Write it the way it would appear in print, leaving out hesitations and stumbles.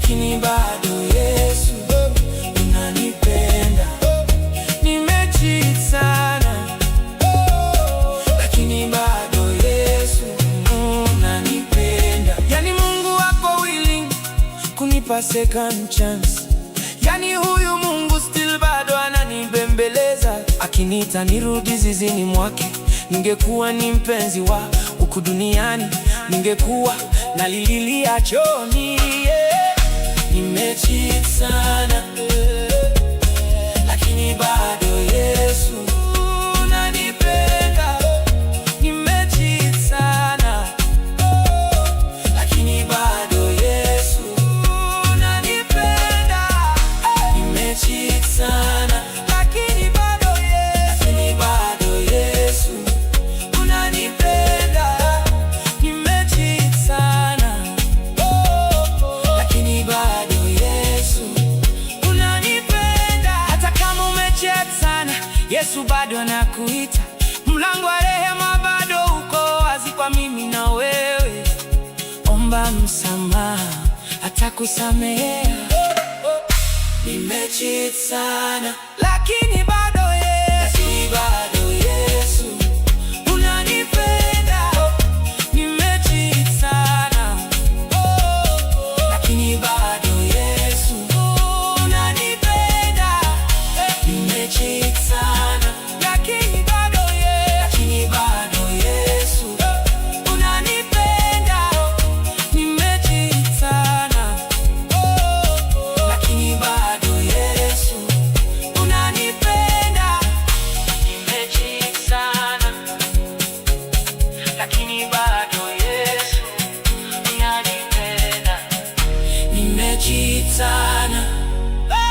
lakini bado Yesu unanipenda. Nimecheat sana, lakini bado Yesu unanipenda. Yani Mungu wako willing kunipa second chance. Yani huyu Mungu still bado ananibembeleza, akiniita nirudi zizini mwake. Ningekuwa ni mpenzi wa huku duniani, ningekuwa nalililia chooni, yeah. Nimecheat sana, lakini bado Yesu unanipenda. Nimecheat sana, lakini bado Yesu unanipenda. Nimecheat sana, lakini bado Yesu unanipenda. Nimecheat sana, lakini bado Yesu unanipenda. Hata kama umecheat sana, Yesu bado anakuita. Mlango wa rehema bado uko wazi kwa mimi na wewe. Omba msamaha, atakusamehea. Nimecheat sana, lakini bado Yesu unanipenda. Nimecheat sana, lakini bado Yesu unanipenda. Nimecheat sana, lakini bado Yesu unanipenda. Nimecheat sana, lakini bado Yesu unanipenda. Nimecheat sana, lakini bado Yesu unanipenda. Nimecheat sana.